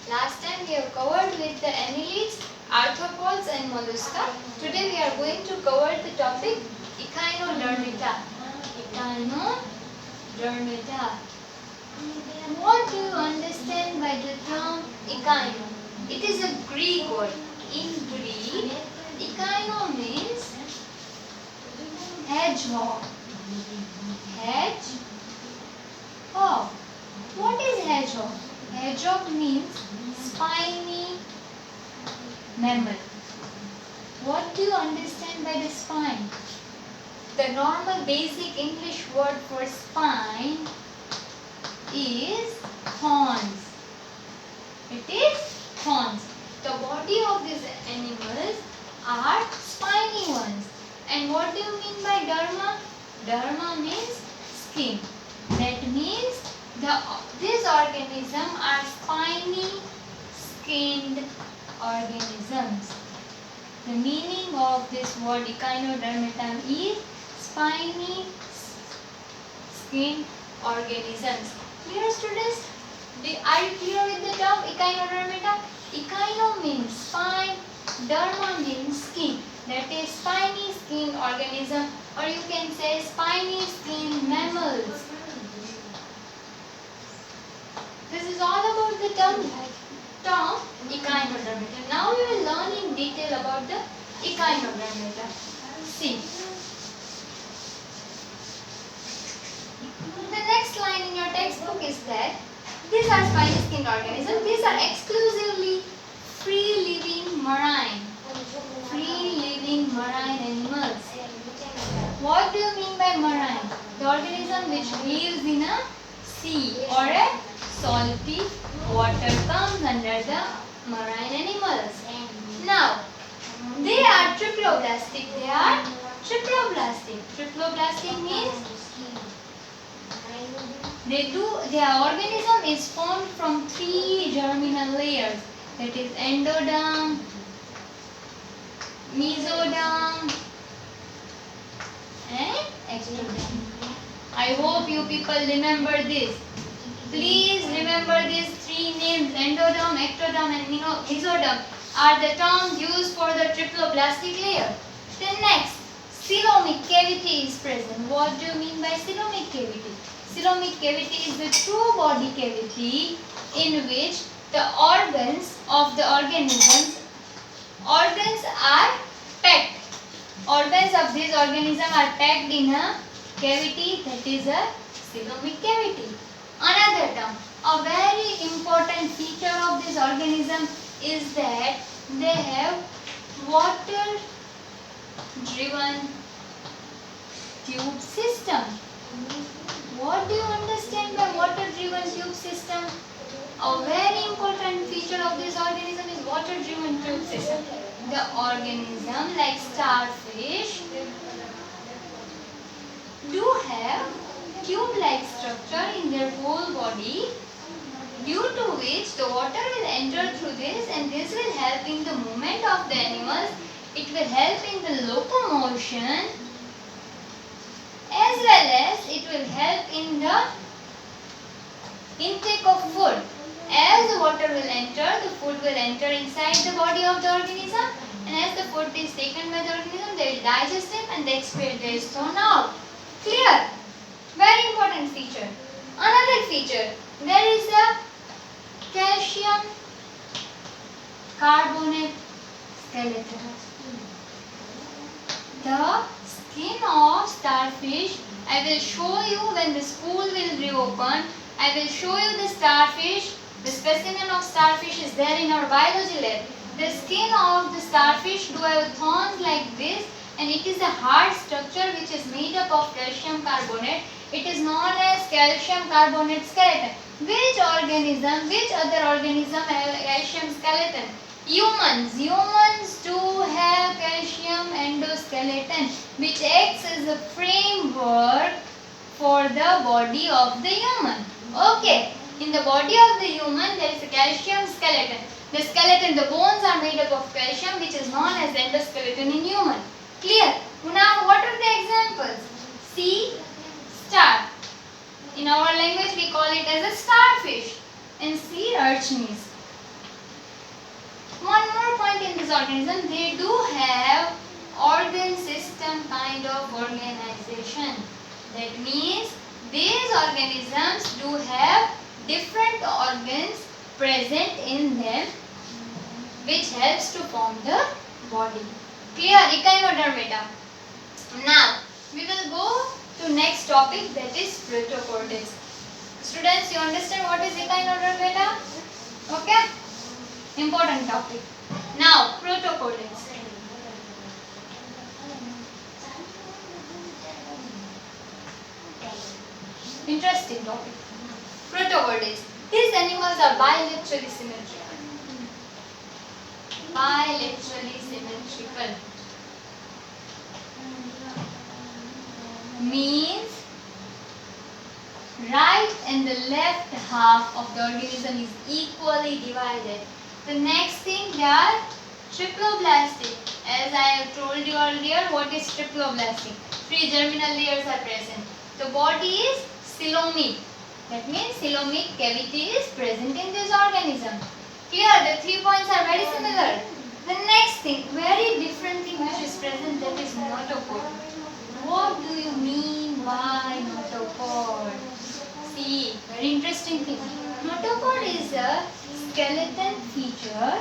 Last time we have covered with the annelids, arthropods and mollusca. Today we are going to cover the topic Echinodermata. Echinodermata. What do you understand by the term echino? It is a Greek word. In Greek, echino means hedgehog. Hedgehog. What is hedgehog? Hedgehog means spiny mammal. What do you understand by the spine? The normal basic English word for spine is thorns. It is thorns. The body of these animals are spiny ones. And what do you mean by derma? Derma means skin. That means these organisms are spiny skinned organisms. The meaning of this word echinodermata is spiny skinned organisms. Clear, students? Are you clear with the term echinodermata? Echino means spine, derma means skin. That is spiny skinned organism, or you can say spiny skinned mammals. This is all about the term echinodermata. Now we will learn in detail about the echinodermata. See. The next line in your textbook is that these are spiny skinned organisms. These are exclusively free-living marine animals. What do you mean by marine? The organism which lives in a sea or a salty water comes under the marine animals. Now, they are triploblastic. Triploblastic means their organism is formed from 3 germinal layers. That is endoderm, mesoderm and ectoderm. I hope you people remember this. Please remember these 3 names: endoderm, ectoderm and mesoderm are the terms used for the triploblastic layer. Then next, coelomic cavity is present. What do you mean by coelomic cavity? Coelomic cavity is the true body cavity in which the organs of the organs are packed. Organs of this organism are packed in a cavity, that is a coelomic cavity. Another term, a very important feature of this organism is that they have water driven tube system. What do you understand by water driven tube system? A very important feature of this organism is water driven tube system. The organism, like starfish, do have tube like structure in their whole body, due to which the water will enter through this, and this will help in the movement of the animals. It will help in the locomotion, as well as it will help in the intake of food. As the water will enter, the food will enter inside the body of the organism, and as the food is taken by the organism, they will digest it and the excreta is thrown out. Clear? Very important feature. Another feature, there is a calcium carbonate skeleton. The skin of starfish, I will show you when the school will reopen. I will show you the starfish. The specimen of starfish is there in our biology lab. The skin of the starfish do have thorns like this, and it is a hard structure which is made up of calcium carbonate. It is known as calcium carbonate skeleton. Which other organism have calcium skeleton? Humans do have calcium endoskeleton, which acts as a framework for the body of the human. Okay, in the body of the human there is a calcium skeleton. The bones are made up of calcium, which is known as endoskeleton in human. Clear? Now what are the examples? Sea star. In our language we call it as a starfish, and sea urchins. these organisms, they do have organ system kind of organization. That means these organisms do have different organs present in them which helps to form the body. Clear? Echinodermata. Now we will go to next topic, that is protocortex. Students, you understand what is echinodermata? Okay? Important topic. Now protocortex. Interesting topic. Protocortex. These animals are bilaterally symmetrical. Bilaterally symmetrical means right and the left half of the organism is equally divided. The next thing, they are triploblastic. As I have told you earlier, what is triploblastic? 3 germinal layers are present. The body is coelomic. That means coelomic cavity is present in this organism. Clear? The 3 points are very similar. The next thing, very different thing which is present, that is notochord. What do you mean by notochord? See, very interesting thing. Notochord is a skeleton feature.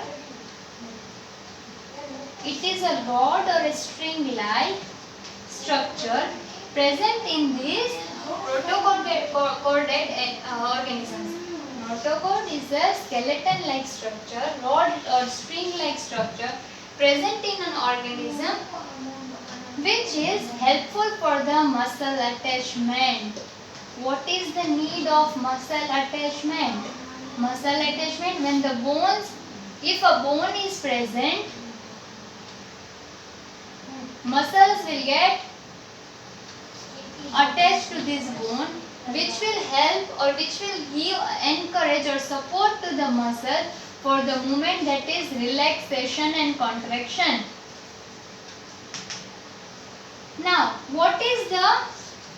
It is a rod or a string-like structure present in these protochordate organisms. Notochord is a skeleton-like structure, rod or string-like structure present in an organism which is helpful for the muscle attachment. What is the need of muscle attachment? Muscle attachment, when the bones, if a bone is present, muscles will get attached to this bone, which will help or which will give encourage or support to the muscle for the movement, that is relaxation and contraction. Now, what is the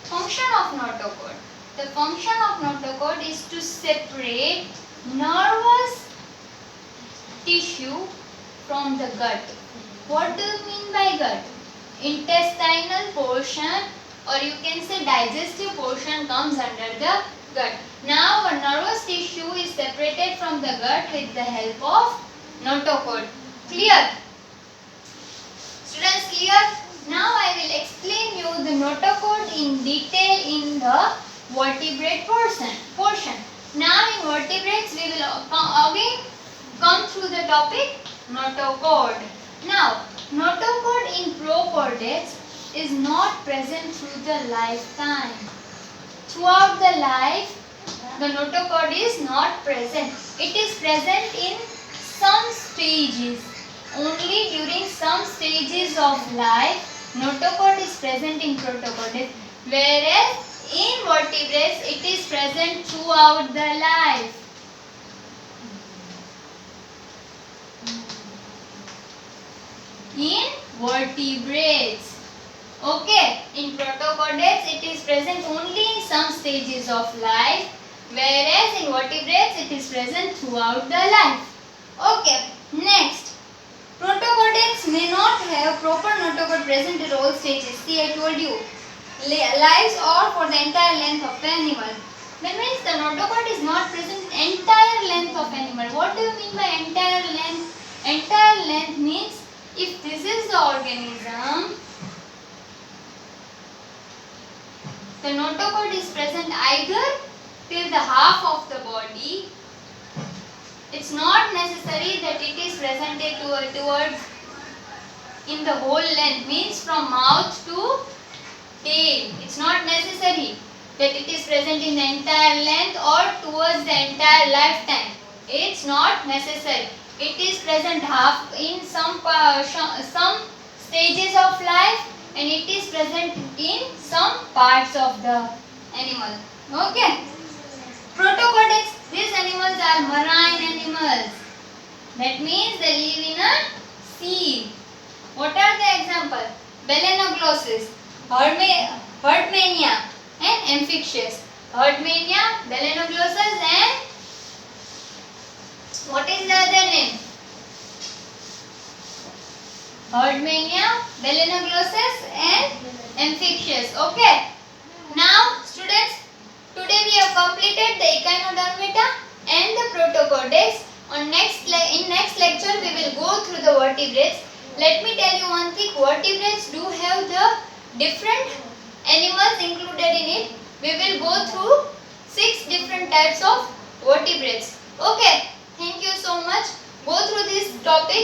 function of notochord? The function of notochord is to separate nervous tissue from the gut. What do you mean by gut? Intestinal portion, or you can say digestive portion, comes under the gut. Now a nervous tissue is separated from the gut with the help of notochord. Clear? Students, clear? Now I will explain you the notochord in detail in the vertebrate portion. Now in vertebrates we will again come through the topic notochord. Now notochord in prochordates is not present through the lifetime. Throughout the life, the notochord is not present. It is present in some stages. Only during some stages of life, notochord is present in protochordates, whereas in vertebrates, it is present throughout the life. In vertebrates. Okay, in protochordates it is present only in some stages of life, whereas in vertebrates it is present throughout the life. Okay, next. Protochordates may not have proper notochord present at all stages. See, I told you, lives or for the entire length of the animal. That means the notochord is not present entire length of animal. What do you mean by entire length? Entire length means if this is the organism, the notochord is present either till the half of the body. It's not necessary that it is presented towards in the whole length, means from mouth to tail. It's not necessary that it is present in the entire length or towards the entire lifetime. It's not necessary. It is present half in some stages of life, and it is present in some parts of the animal. Okay. Protochordates, these animals are marine animals. That means they live in a sea. What are the examples? Balanoglossus, Herdmania and Amphictyus. Herdmania, Balanoglossus and what is the other name? herd mania, balanoglossus and Amphictyus. Okay. Now students, today we have completed the Echinodermata and the Protocortex. In next lecture we will go through the vertebrates. Let me tell you one thing, vertebrates do have the different animals included in it. We will go through 6 different types of vertebrates. Okay, thank you so much. Go through this topic.